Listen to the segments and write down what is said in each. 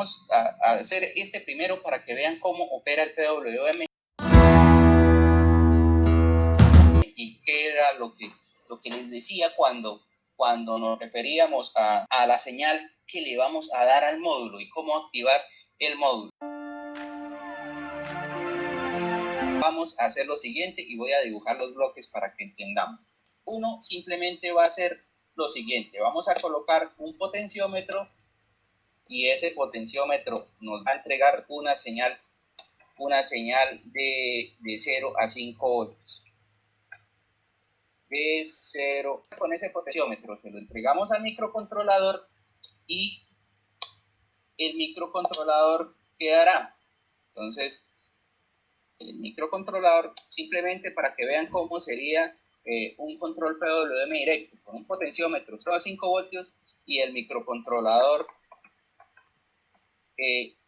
vamos a hacer este primero para que vean cómo opera el PWM y qué era lo que les decía cuando nos referíamos a la señal que le vamos a dar al módulo y cómo activar el módulo. Vamos a hacer lo siguiente y voy a dibujar los bloques para que entendamos. Uno simplemente va a ser lo siguiente: vamos a colocar un potenciómetro y ese potenciómetro nos va a entregar una señal de 0 a 5 voltios. De 0, con ese potenciómetro se lo entregamos al microcontrolador y el microcontrolador quedará. Entonces, el microcontrolador, simplemente para que vean cómo sería un control PWM directo, con un potenciómetro 0 a 5 voltios y el microcontrolador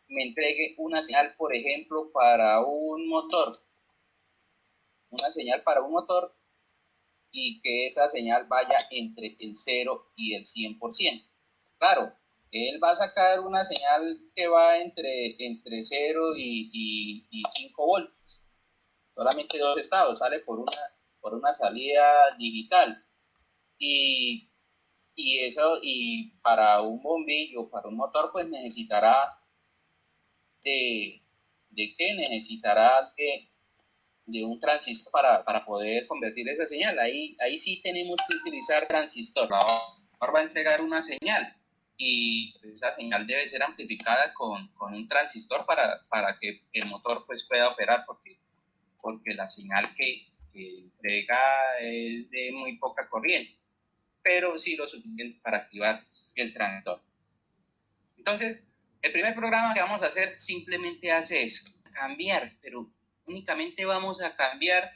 me entregue una señal, por ejemplo, para un motor. Una señal para un motor y que esa señal vaya entre el 0 y el 100%. Claro, él va a sacar una señal que va entre 0 y 5 voltios. Solamente dos estados, sale por una salida digital. Y para un bombillo, para un motor, pues necesitará de qué necesitará de un transistor para poder convertir esa señal. Ahí sí tenemos que utilizar transistor. Ahora va a entregar una señal y esa señal debe ser amplificada con un transistor para que el motor pues pueda operar, porque la señal que entrega es de muy poca corriente, pero sí lo suficiente para activar el transistor. Entonces, el primer programa que vamos a hacer simplemente hace eso, cambiar, pero únicamente vamos a cambiar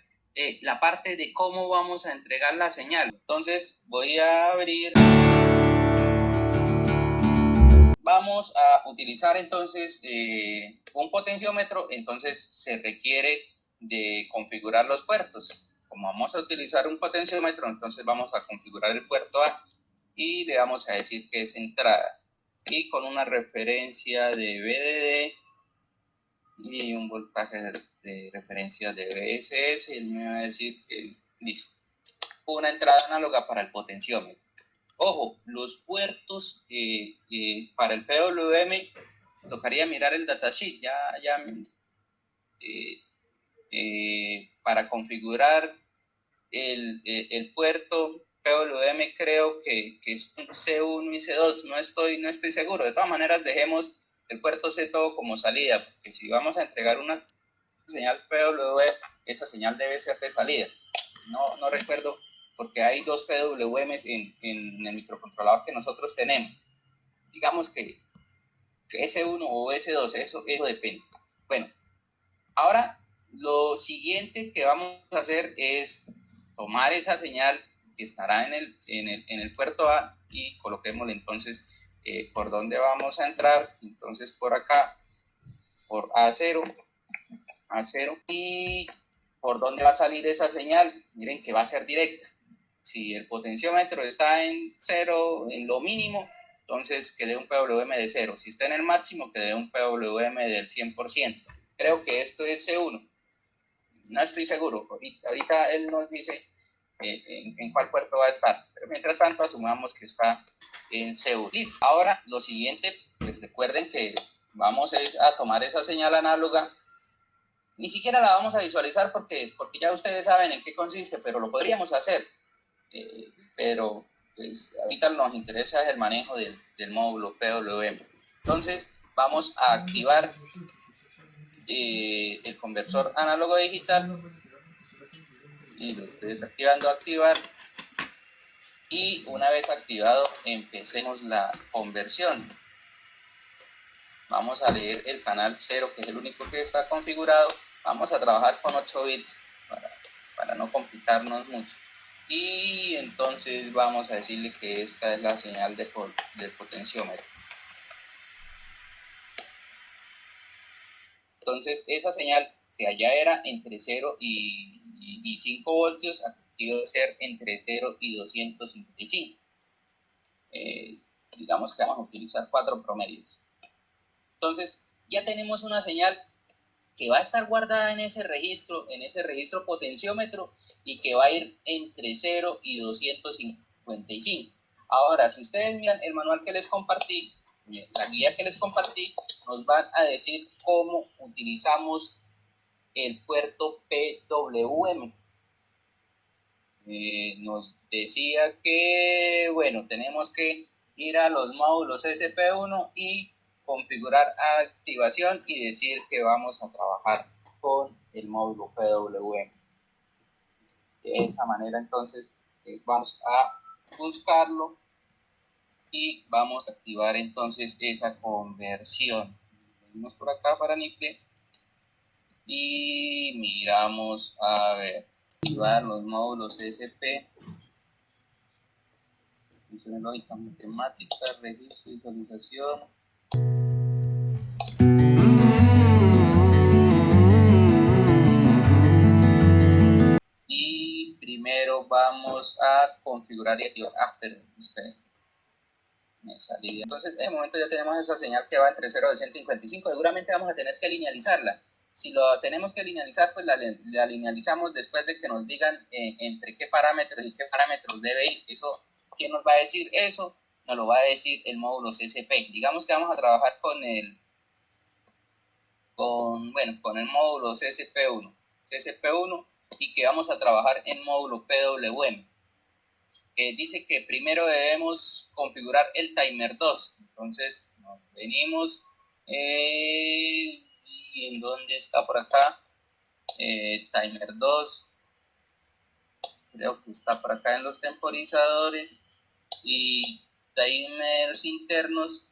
la parte de cómo vamos a entregar la señal. Entonces voy a abrir. Vamos a utilizar entonces un potenciómetro. Entonces se requiere de configurar los puertos. Como vamos a utilizar un potenciómetro, entonces vamos a configurar el puerto A y le vamos a decir que es entrada, y con una referencia de VDD y un voltaje de referencia de VSS. Él me va a decir que listo, una entrada análoga para el potenciómetro. Ojo, los puertos para el PWM tocaría mirar el datasheet para configurar el puerto PWM. Creo que es un C1 y C2, no estoy seguro. De todas maneras, dejemos el puerto C todo como salida, porque si vamos a entregar una señal PWM, esa señal debe ser de salida. No recuerdo, porque hay dos PWMs en el microcontrolador que nosotros tenemos. Digamos que S1 o S2, eso depende. Bueno, ahora lo siguiente que vamos a hacer es tomar esa señal que estará en el puerto A y coloquémosle entonces por dónde vamos a entrar. Entonces por acá, por A0, y por dónde va a salir esa señal. Miren que va a ser directa. Si el potenciómetro está en 0, en lo mínimo, entonces que dé un PWM de 0. Si está en el máximo, que dé un PWM del 100%. Creo que esto es C1. No estoy seguro. Ahorita él nos dice en cuál puerto va a estar. Pero mientras tanto, asumamos que está en C1. Listo. Ahora, lo siguiente, pues recuerden que vamos a tomar esa señal análoga. Ni siquiera la vamos a visualizar porque ya ustedes saben en qué consiste, pero lo podríamos hacer. Pero pues, ahorita nos interesa el manejo del módulo PWM. Entonces vamos a activar el conversor análogo a digital y lo estoy desactivando, activar, y una vez activado empecemos la conversión. Vamos a leer el canal 0, que es el único que está configurado. Vamos a trabajar con 8 bits para no complicarnos mucho. Y entonces vamos a decirle que esta es la señal del potenciómetro. Entonces esa señal que allá era entre 0 y 5 voltios, aquí debe ser entre 0 y 255. Digamos que vamos a utilizar 4 promedios. Entonces, ya tenemos una señal que va a estar guardada en ese registro potenciómetro, y que va a ir entre 0 y 255. Ahora, si ustedes miran el manual que les compartí, la guía que les compartí, nos van a decir cómo utilizamos el puerto PWM. Nos decía que, bueno, tenemos que ir a los módulos SP1 y configurar activación y decir que vamos a trabajar con el módulo PWM. De esa manera, entonces, vamos a buscarlo y vamos a activar entonces esa conversión. Venimos por acá para NIPLE y miramos a ver, activar los módulos SP, funciones lógicas matemáticas, registro, visualización. Y primero vamos a configurar y activar. Perdón, me salí. Entonces, en el momento ya tenemos esa señal que va entre 0 y 155. Seguramente vamos a tener que linealizarla. Si lo tenemos que linealizar, pues la linealizamos después de que nos digan entre qué parámetros y qué parámetros debe ir. Eso, ¿quién nos va a decir eso? Nos lo va a decir el módulo CSP. Digamos que vamos a trabajar con el módulo CSP1, y que vamos a trabajar en módulo PWM. Dice que primero debemos configurar el timer 2. Entonces nos venimos, ¿y en dónde está por acá? Timer 2, creo que está por acá en los temporizadores, y timers internos,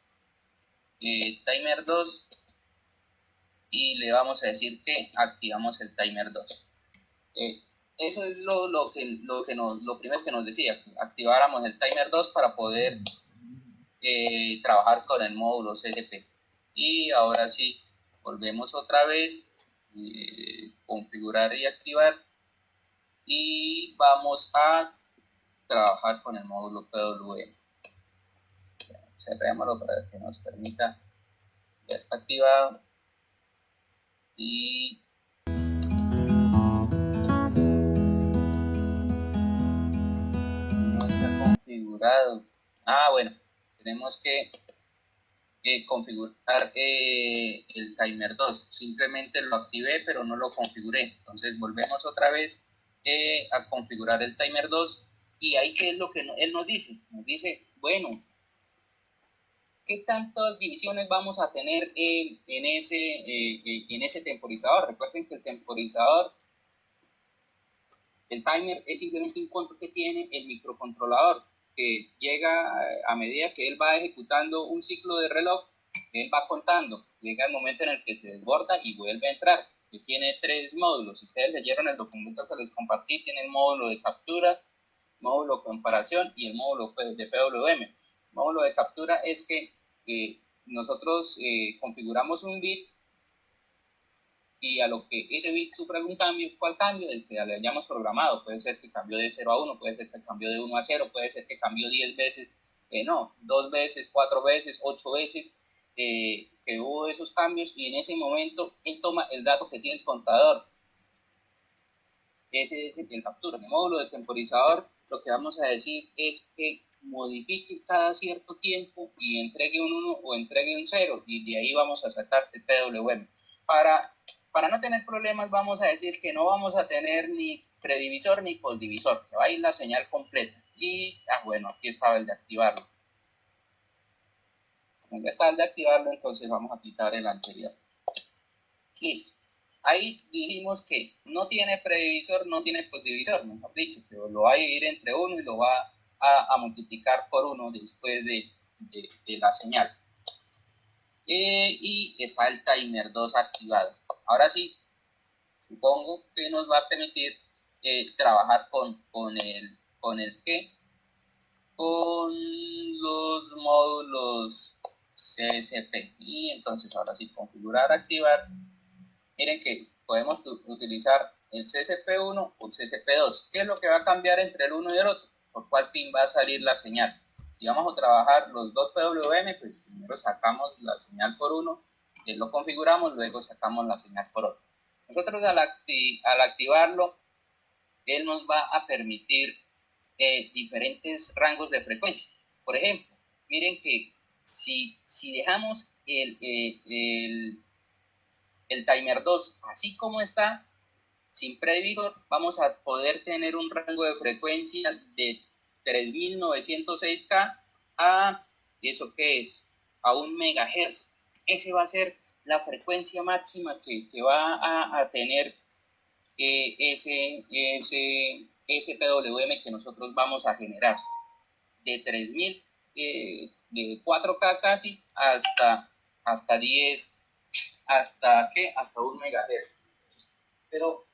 timer 2, y le vamos a decir que activamos el timer 2. Eso es lo primero que nos decía, que activáramos el timer 2 para poder trabajar con el módulo CSP. Y ahora sí, volvemos otra vez, configurar y activar, y vamos a trabajar con el módulo PWM. Cerrémoslo para que nos permita, ya está activado, y no está configurado. Bueno, tenemos que configurar el timer 2. Simplemente lo activé, pero no lo configuré. Entonces volvemos otra vez a configurar el timer 2, y ahí qué es lo que él nos dice. Nos dice, bueno, ¿qué tantas divisiones vamos a tener en ese temporizador? Recuerden que el temporizador, el timer, es simplemente un control que tiene el microcontrolador, que llega a medida que él va ejecutando un ciclo de reloj. Él va contando, llega el momento en el que se desborda y vuelve a entrar. Que tiene 3 módulos. Si ustedes leyeron el documento que les compartí, tiene el módulo de captura, módulo de comparación y el módulo de PWM. El módulo de captura es que nosotros configuramos un bit, y a lo que ese bit sufre algún cambio. ¿Cuál cambio? El que le hayamos programado. Puede ser que cambió de 0 a 1, puede ser que cambió de 1 a 0, puede ser que cambió 10 veces, 2 veces, 4 veces, 8 veces, que hubo esos cambios, y en ese momento él toma el dato que tiene el contador. Ese es el captura. En el módulo de temporizador, lo que vamos a decir es que modifique cada cierto tiempo y entregue un 1 o entregue un 0, y de ahí vamos a sacar el PWM. Para no tener problemas, vamos a decir que no vamos a tener ni predivisor ni postdivisor, que va a ir la señal completa. Y, bueno, aquí estaba el de activarlo. Como ya está el de activarlo, entonces vamos a quitar el anterior. Listo. Ahí dijimos que no tiene predivisor, no tiene postdivisor, mejor dicho, pero lo va a dividir entre 1 y lo va a multiplicar por 1 después de la señal. Y está el timer 2 activado. Ahora sí, supongo que nos va a permitir trabajar con los módulos CSP. Y entonces ahora sí, configurar, activar. Miren que podemos utilizar el CSP1 o el CSP2. ¿Qué es lo que va a cambiar entre el uno y el otro? ¿Por cuál pin va a salir la señal? Si vamos a trabajar los dos PWM, pues primero sacamos la señal por 1 lo configuramos, luego sacamos la señal por otro. Nosotros al activarlo, él nos va a permitir diferentes rangos de frecuencia. Por ejemplo, miren que si dejamos el timer 2 así como está, sin previsor, vamos a poder tener un rango de frecuencia de 3906K a, ¿eso qué es? A 1 MHz. Ese va a ser la frecuencia máxima que va a tener ese PWM que nosotros vamos a generar. De 3000, de 4K casi, hasta 10, hasta 1 MHz. Pero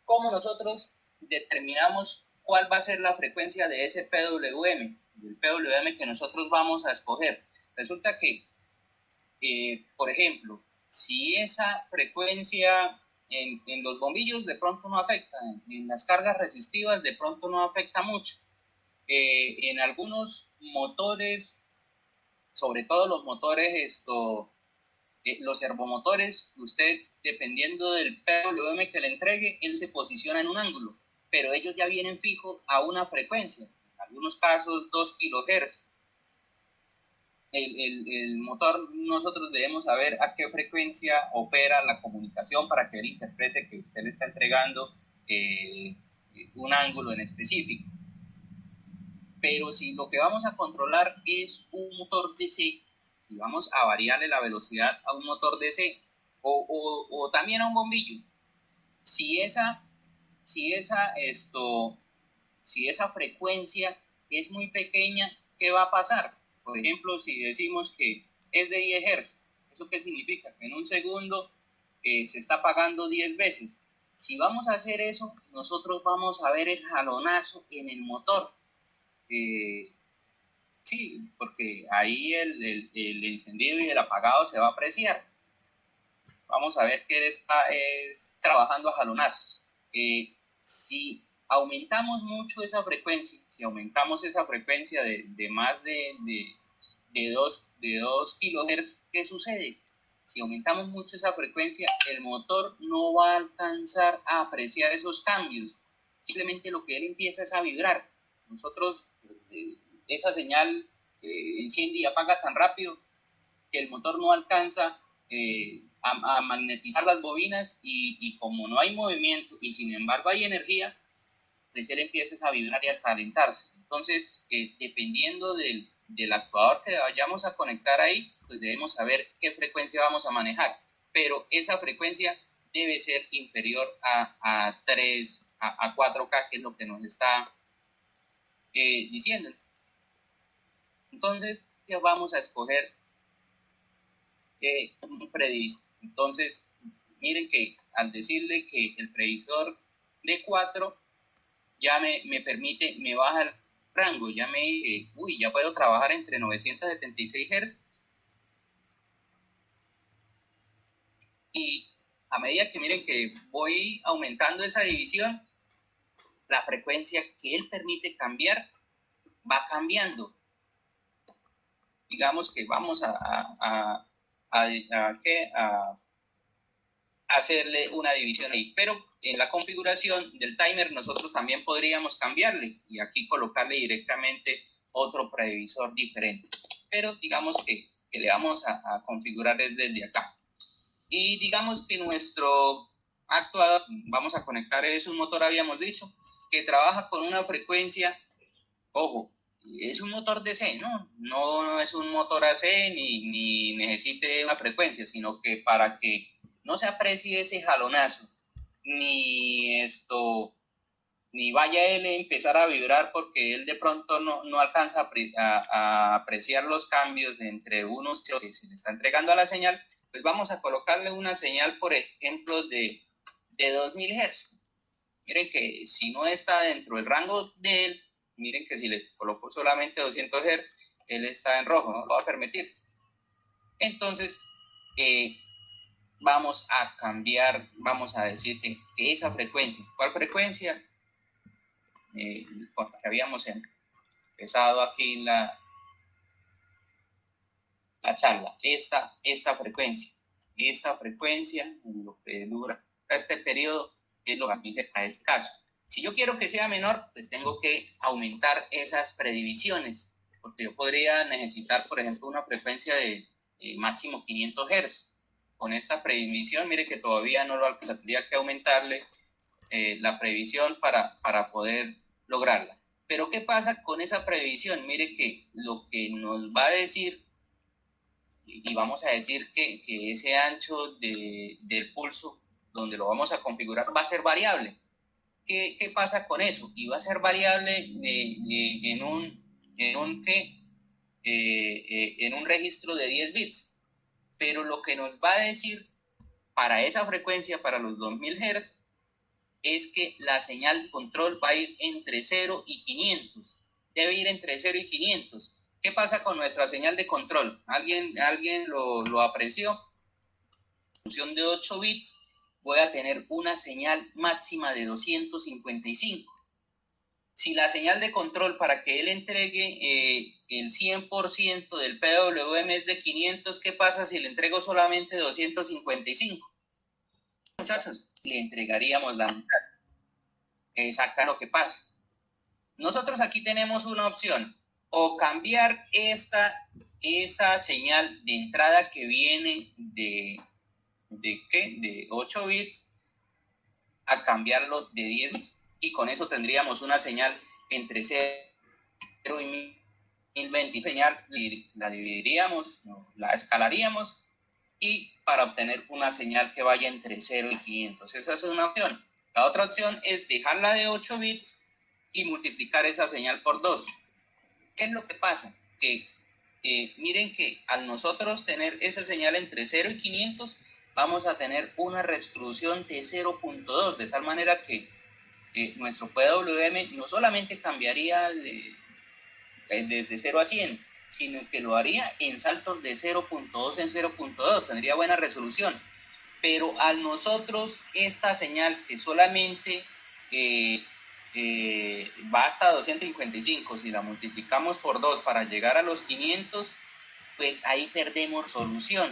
¿cómo nosotros determinamos cuál va a ser la frecuencia de ese PWM, del PWM que nosotros vamos a escoger? Resulta que, por ejemplo, si esa frecuencia en los bombillos de pronto no afecta, en las cargas resistivas de pronto no afecta mucho, en algunos motores, sobre todo los motores los servomotores, usted, dependiendo del PWM que le entregue, él se posiciona en un ángulo, pero ellos ya vienen fijos a una frecuencia, en algunos casos 2 kHz. El motor, nosotros debemos saber a qué frecuencia opera la comunicación para que él interprete que usted le está entregando un ángulo en específico. Pero si lo que vamos a controlar es un motor DC, si vamos a variarle la velocidad a un motor DC o también a un bombillo, si esa frecuencia es muy pequeña, ¿qué va a pasar? Por ejemplo, si decimos que es de 10 Hz, ¿eso qué significa? Que en un segundo se está apagando 10 veces. Si vamos a hacer eso, nosotros vamos a ver el jalonazo en el motor. Sí, porque ahí el encendido y el apagado se va a apreciar. Vamos a ver que él está trabajando a jalonazos. Si aumentamos mucho esa frecuencia, si aumentamos esa frecuencia de más de 2 kHz, ¿qué sucede? Si aumentamos mucho esa frecuencia, el motor no va a alcanzar a apreciar esos cambios. Simplemente lo que él empieza es a vibrar. Nosotros, esa señal enciende y apaga tan rápido que el motor no alcanza a magnetizar las bobinas y como no hay movimiento y sin embargo hay energía, pues él empieza a vibrar y a calentarse. Entonces, dependiendo del actuador que vayamos a conectar ahí, pues debemos saber qué frecuencia vamos a manejar. Pero esa frecuencia debe ser inferior a 4K, que es lo que nos está diciendo. Entonces, ¿qué vamos a escoger? Un previsor. Entonces, miren que al decirle que el previsor de 4 ya me permite, me baja el rango, ya ya puedo trabajar entre 976 Hz. Y a medida que miren que voy aumentando esa división, la frecuencia que él permite cambiar va cambiando. Digamos que vamos a hacerle una división ahí, pero en la configuración del timer nosotros también podríamos cambiarle y aquí colocarle directamente otro previsor diferente, pero digamos que le vamos a configurar desde acá. Y digamos que nuestro actuador, vamos a conectar, es un motor, habíamos dicho, que trabaja con una frecuencia, ojo, es un motor DC, no es un motor AC ni necesite una frecuencia, sino que para que no se aprecie ese jalonazo, ni vaya él a empezar a vibrar porque él de pronto no alcanza a apreciar los cambios entre unos que se le está entregando a la señal, pues vamos a colocarle una señal, por ejemplo, de 2000 Hz. Miren que si no está dentro del rango de él, miren que si le coloco solamente 200 Hz, él está en rojo, no lo va a permitir. Entonces, vamos a cambiar, vamos a decir que esa frecuencia, ¿cuál frecuencia? Porque habíamos empezado aquí la charla, esta frecuencia. Esta frecuencia, en lo que dura este periodo, es lo que aplica a este caso. Si yo quiero que sea menor, pues tengo que aumentar esas predivisiones, porque yo podría necesitar, por ejemplo, una frecuencia de máximo 500 Hz. Con esta previsión, mire que todavía no lo alcanza, tendría que aumentarle la previsión para poder lograrla. Pero ¿qué pasa con esa previsión? Mire que lo que nos va a decir, y vamos a decir que ese ancho del pulso, donde lo vamos a configurar, va a ser variable. ¿Qué pasa con eso? Y va a ser variable en un registro de 10 bits. Pero lo que nos va a decir para esa frecuencia, para los 2000 Hz, es que la señal control va a ir entre 0 y 500. Debe ir entre 0 y 500. ¿Qué pasa con nuestra señal de control? ¿Alguien lo apreció? En función de 8 bits, voy a tener una señal máxima de 255. Si la señal de control para que él entregue el 100% del PWM es de 500, ¿qué pasa si le entrego solamente 255? Muchachos, le entregaríamos la mitad. Exacta lo que pasa. Nosotros aquí tenemos una opción, o cambiar esa señal de entrada que viene de 8 bits a cambiarlo de 10 bits, y con eso tendríamos una señal entre 0 y 1020. Señal la dividiríamos, la escalaríamos, y para obtener una señal que vaya entre 0 y 500. Esa es una opción. La otra opción es dejarla de 8 bits y multiplicar esa señal por 2. ¿Qué es lo que pasa? Que miren que al nosotros tener esa señal entre 0 y 500, vamos a tener una resolución de 0.2, de tal manera que nuestro PWM no solamente cambiaría desde 0 a 100, sino que lo haría en saltos de 0.2 en 0.2, tendría buena resolución. Pero al nosotros esta señal que solamente va hasta 255, si la multiplicamos por 2 para llegar a los 500, pues ahí perdemos solución.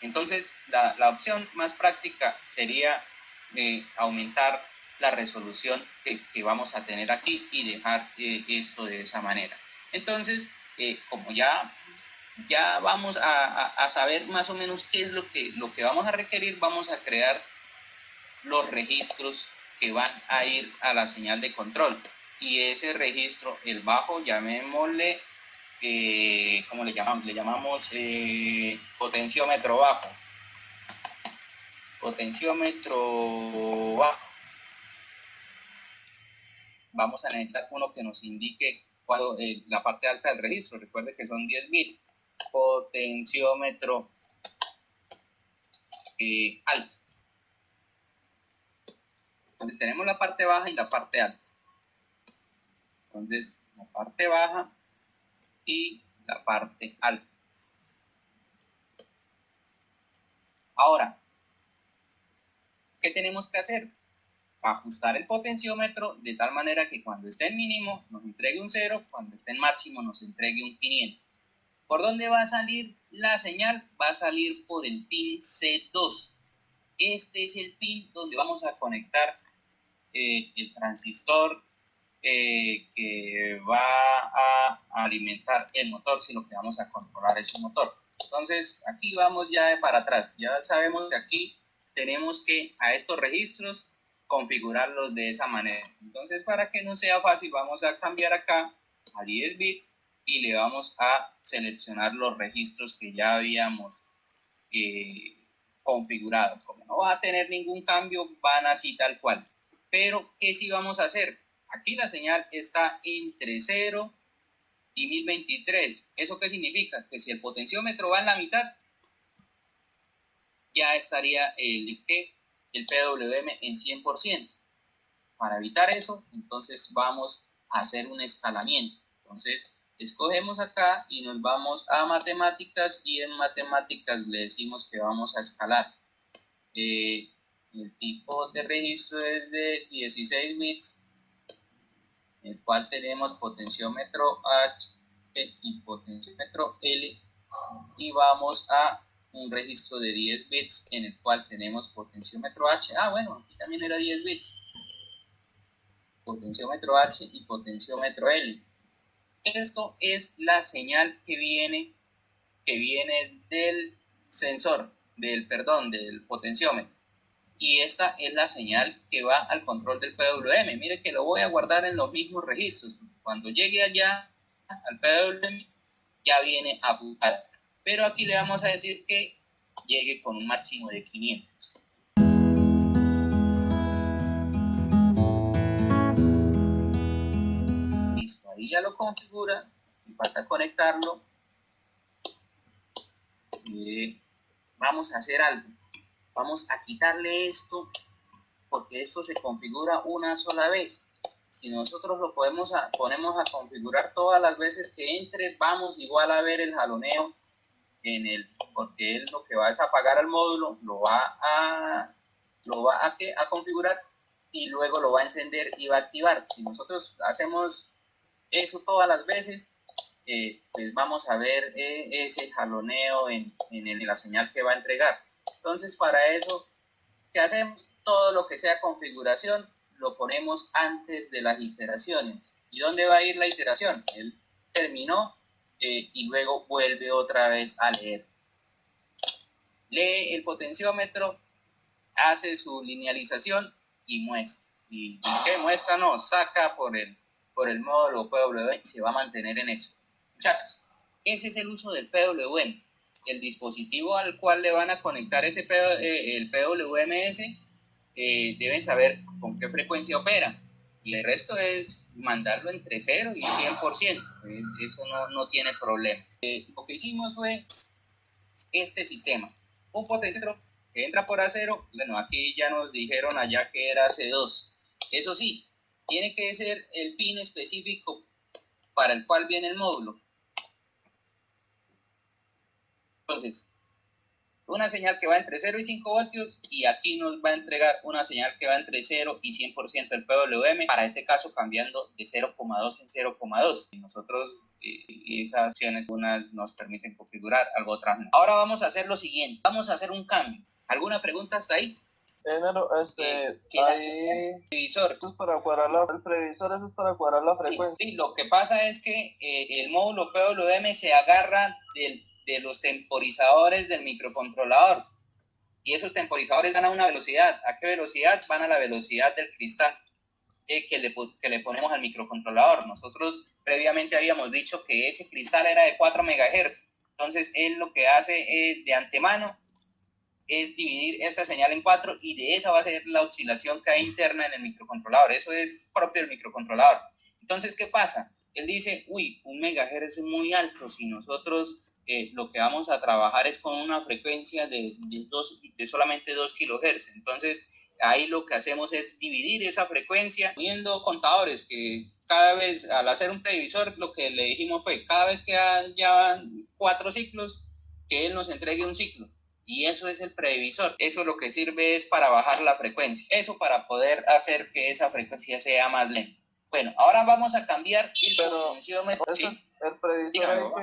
Entonces la opción más práctica sería aumentar la resolución que vamos a tener aquí y dejar esto de esa manera. Entonces, como ya vamos a saber más o menos qué es lo que vamos a requerir, vamos a crear los registros que van a ir a la señal de control. Y ese registro, el bajo, llamémosle, ¿cómo le llamamos? Le llamamos potenciómetro bajo. Potenciómetro bajo. Vamos a necesitar uno que nos indique cuando, la parte alta del registro. Recuerde que son 10 bits. Potenciómetro alto. Entonces tenemos la parte baja y la parte alta. Entonces la parte baja y la parte alta. Ahora, ¿qué tenemos que hacer? Ajustar el potenciómetro de tal manera que cuando esté en mínimo nos entregue un 0, cuando esté en máximo nos entregue un 500. ¿Por dónde va a salir la señal? Va a salir por el pin C2. Este es el pin donde vamos a conectar el transistor que va a alimentar el motor, si lo que vamos a controlar es un motor. Entonces, aquí vamos ya para atrás. Ya sabemos que aquí tenemos que a estos registros configurarlos de esa manera. Entonces, para que no sea fácil, vamos a cambiar acá a 10 bits y le vamos a seleccionar los registros que ya habíamos configurado. Como no va a tener ningún cambio, van así tal cual. Pero, ¿qué sí vamos a hacer? Aquí la señal está entre 0 y 1023. ¿Eso qué significa? Que si el potenciómetro va en la mitad, ya estaría el PWM en 100%. Para evitar eso, entonces vamos a hacer un escalamiento. Entonces, escogemos acá y nos vamos a matemáticas, y en matemáticas le decimos que vamos a escalar. El tipo de registro es de 16 bits, el cual tenemos potenciómetro H y potenciómetro L y vamos a un registro de 10 bits en el cual tenemos potenciómetro H. Bueno, aquí también era 10 bits. Potenciómetro H y potenciómetro L. Esto es la señal que viene del sensor, del potenciómetro. Y esta es la señal que va al control del PWM. Mire que lo voy a guardar en los mismos registros. Cuando llegue allá al PWM, ya viene apuntada. Pero aquí le vamos a decir que llegue con un máximo de 500. Listo, ahí ya lo configura. Me falta conectarlo. Vamos a hacer algo. Vamos a quitarle esto, porque esto se configura una sola vez. Si nosotros lo ponemos a configurar todas las veces que entre, vamos igual a ver el jaloneo porque él lo que va es apagar al módulo, lo va a configurar y luego lo va a encender y va a activar. Si nosotros hacemos eso todas las veces, pues vamos a ver ese jaloneo en la señal que va a entregar. Entonces, para eso, ¿qué hacemos? Todo lo que sea configuración lo ponemos antes de las iteraciones. ¿Y dónde va a ir la iteración? Él terminó y luego vuelve otra vez a leer. Lee el potenciómetro, hace su linealización y muestra. ¿Y qué muestra? No, saca por el módulo PWM y se va a mantener en eso. Muchachos, ese es el uso del PWM. El dispositivo al cual le van a conectar el PWMS deben saber con qué frecuencia opera. Y el resto es mandarlo entre 0 y 100%. Eso no tiene problema. Lo que hicimos fue este sistema. Un potenciómetro que entra por A0. Bueno, aquí ya nos dijeron allá que era C2. Eso sí, tiene que ser el pin específico para el cual viene el módulo. Entonces, una señal que va entre 0 y 5 voltios y aquí nos va a entregar una señal que va entre 0 y 100% del PWM, para este caso cambiando de 0,2 en 0,2. Nosotros esas opciones unas nos permiten configurar, algo otras no. Ahora vamos a hacer lo siguiente, vamos a hacer un cambio. ¿Alguna pregunta hasta ahí? El previsor, eso es para cuadrar la frecuencia. Sí, lo que pasa es que el módulo PWM se agarra de los temporizadores del microcontrolador y esos temporizadores van a una velocidad. ¿A qué velocidad? Van a la velocidad del cristal que le ponemos al microcontrolador. Nosotros previamente habíamos dicho que ese cristal era de 4 MHz. Entonces él lo que hace de antemano es dividir esa señal en 4 y de esa va a ser la oscilación que hay interna en el microcontrolador. Eso es propio del microcontrolador. Entonces, ¿qué pasa? Él dice, uy, 1 MHz es muy alto. Si nosotros lo que vamos a trabajar es con una frecuencia de solamente 2 kHz. Entonces, ahí lo que hacemos es dividir esa frecuencia poniendo contadores que cada vez, al hacer un previsor, lo que le dijimos fue, cada vez que ya van 4 ciclos, que él nos entregue un ciclo. Y eso es el previsor. Eso lo que sirve es para bajar la frecuencia. Eso para poder hacer que esa frecuencia sea más lenta. Bueno, ahora vamos a cambiar el potenciómetro. ¿Sí? El previsor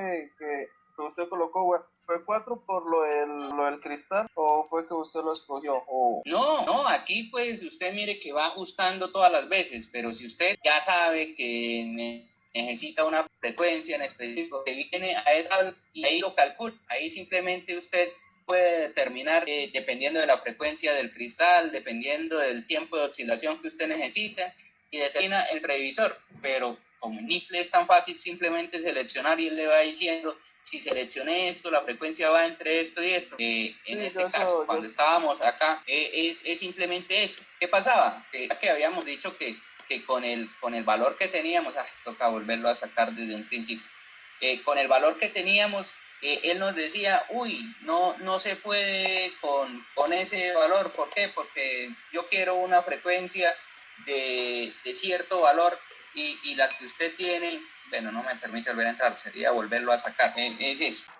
que usted colocó, ¿fue 4 por lo del cristal o fue que usted lo escogió? No, aquí pues usted mire que va ajustando todas las veces, pero si usted ya sabe que necesita una frecuencia en específico que viene a esa, y ahí lo calcula, ahí simplemente usted puede determinar, dependiendo de la frecuencia del cristal, dependiendo del tiempo de oscilación que usted necesita, y determina el previsor. Pero como en NIPLE es tan fácil simplemente seleccionar y él le va diciendo, si seleccioné esto, la frecuencia va entre esto y esto. En este caso, cuando estábamos acá, es simplemente eso. ¿Qué pasaba? Que habíamos dicho que con el valor que teníamos, toca volverlo a sacar desde un principio, con el valor que teníamos, él nos decía, uy, no se puede con ese valor. ¿Por qué? Porque yo quiero una frecuencia de cierto valor y la que usted tiene, bueno, no me permite volver a entrar, sería volverlo a sacar. Es eso.